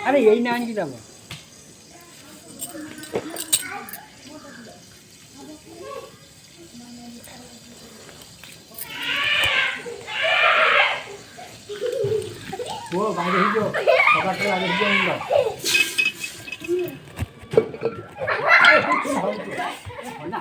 আরে এই না আনি যাবো ও বাইরে হইলো সকালটা আগে দিয়ে নিলাম না